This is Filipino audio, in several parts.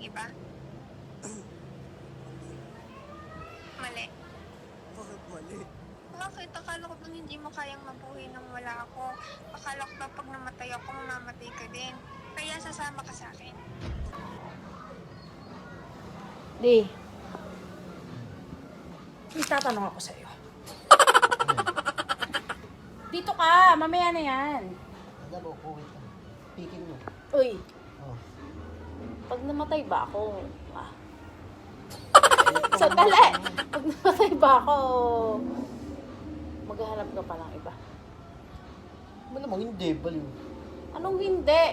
iba? Mali. Bakit mali? Bakit? Akala ko bang hindi mo kayang mabuhay nang wala ako. Akala ko ba pag namatay ako, mamamatay ka din. Kaya sasama ka sa akin. Di. May tatanong ako sa'yo. Dito ka, mamaya na yan. Alam mo, wait lang. Speaking mo. Uy, Oh. pag namatay ba ako, sandali! Pag namatay ba ako, maghahanap ka pa ng iba. Malamang hindi, baliw. Anong hindi?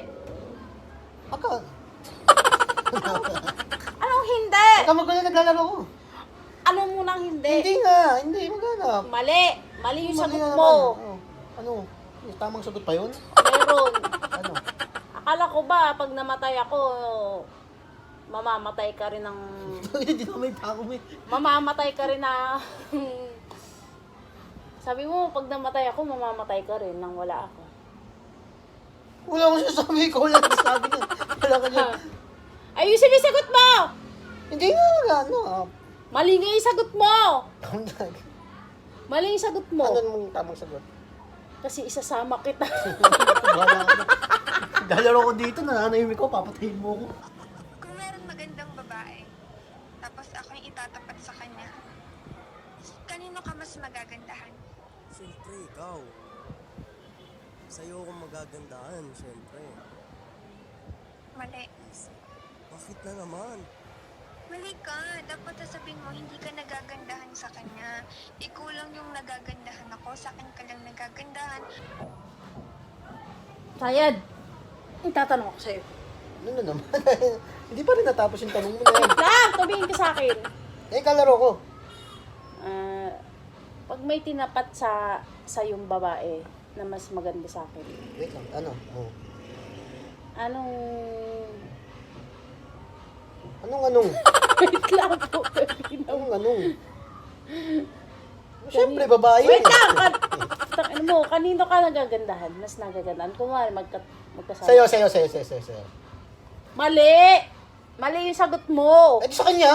Aka, Anong hindi? aka magkala naglalaro ko. Ano munang hindi? Hindi nga, hindi maghanap. Mali! Mali yung Mali sagot na mo. naman. Oh. Ano? May tamang sagot pa yun? Meron. Ano? Akala ko ba, pag namatay ako, mamamatay ka rin ng... Hindi na may tako may. Mamamatay ka rin na... Sabi mo, pag namatay ako, mamamatay ka rin nang wala ako. Wala akong sasabi ko. Wala akong sabi niya. Wala ka niya. Ayusin mo yung sagot mo! Hindi nga, ano. Mali nga yung sagot mo! Ano Mali yung sagot mo. mong tamang sagot? Kasi isasama kita. Wala ka na. Galaro ko dito, nananahimik ko, papatayin mo ko. Kung meron magandang babae, tapos ako yung itatapat sa kanya, kanino ka mas magagandahan? Siyempre, ikaw. Sa'yo ako magagandahan, siyempre. Mali. Bakit na naman? Mali ka. Dapat sasabihin mo, hindi ka nagagandahan sa kanya. Ikaw lang yung nagagandahan ako. Sa akin ka lang nagagandahan. Sayad, itatanong ako sa'yo. Ano na naman? Hindi pa rin natapos yung tanong mo na yan. Lang! Tumingin ka sa akin. Eh, kalaro ko. Pag may tinapat sa yung babae na mas maganda sa akin, Wait lang, ano? Oh. anong... Anong? Wait lang po. Anong? Siyempre, babae. Wait lang! Ano mo, kanino ka nagagandahan? Mas nagagandahan? Kung magkasama. Sa'yo. Mali! Mali yung sagot mo. Eh, di sa kanya.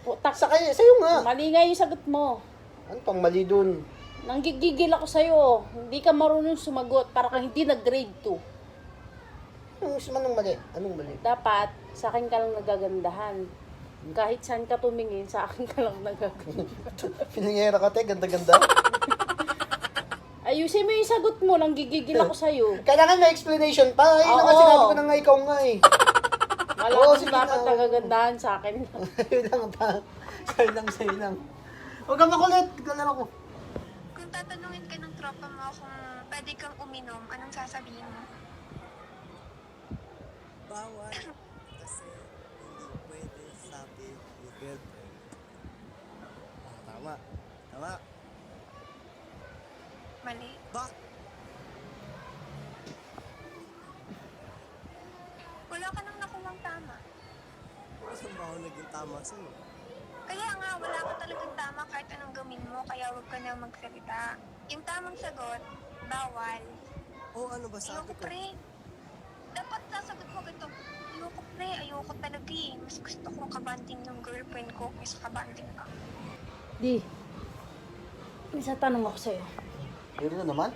Putak. Sa kanya, sa'yo nga. Mali nga yung sagot mo. Ano pang mali dun? Nanggigigil ako sa'yo. Hindi ka marunong sumagot para kang hindi nag-grade 2. Anong mali? Anong mali? Dapat, sa akin ka lang nagagandahan. Kahit saan ka tumingin, sa akin ka lang nagagandahan. Pinangera ka, te. Ganda-ganda. Ayusin mo yung sagot mo, nanggigigil ako sa'yo. Kailangan may explanation pa. Ayun na nga, Oo. sinabi ko na nga ikaw nga eh. Wala Oo, kang sige dapat na. nagagandahan sa akin. Ayun lang pa. Sa'yo lang. Huwag kang makulit. Galaro ko. Kung tatanungin ka ng tropa mo kung pwede kang uminom, anong sasabihin mo? Bawal. Kasi hindi pwede sabi ni girlfriend. Tama. Mali. Bak! Wala ka nang nakuwang tama. Saan ba ako naging tama sa'yo? Kaya nga, wala ka talagang tama kahit anong gawin mo, kaya huwag ka na magsalita. Yung tamang sagot, bawal. Oh, ano ba sabi Ayoko ko? pre. Dapat sasagot mo ganito. Ayoko pre, ayoko talaga eh. Mas gusto kong kabanding ng girlfriend ko kaysa kabanding ka. Di, isa tanong ako sa'yo. Ayun na naman.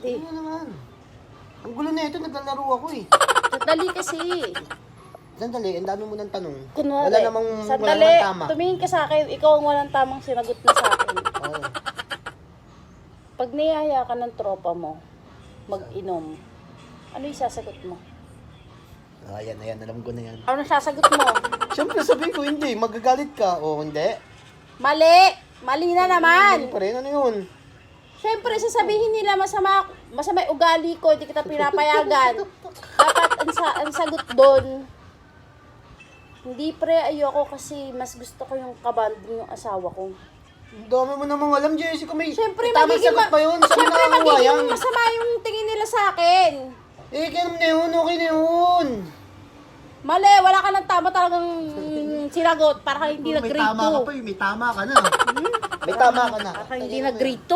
Di, Ayun na naman. Ang gulo na ito. Naglalaro ako eh. sandali kasi. Sandali, ang dami mo ng tanong. Kunwari, Wala namang sandali, tama. tumingin ka sa akin, ikaw ang walang tamang sinagot na sa akin. Oo. Pag niyaya ka ng tropa mo, mag-inom, ano yung sasagot mo? Ayan, alam ko na yan. Ano sasagot mo? Siyempre sabihin ko hindi, magagalit ka. O hindi. Mali! Mali na naman! Hindi pa rin, ano yun? Siyempre, sasabihin nila masama yung ugali ko, hindi kita pinapayagan. Dapat ang sagot doon, hindi pre, ayoko kasi mas gusto ko yung kabanding yung asawa ko. Ang dami mo namang alam, Jessica. May Siyempre, may tamang sagot pa yun. Sa siyempre, mga magiging yan. masama yung tingin nila sa akin. Eh, ganun na yun. Okay na yun. Mali, wala ka ng tama talagang sinagot para ka hindi May nag-grade tama ka 2. pa eh. May tama ka na. May tama ka na. Para ka hindi Ayun na nag-grade 2.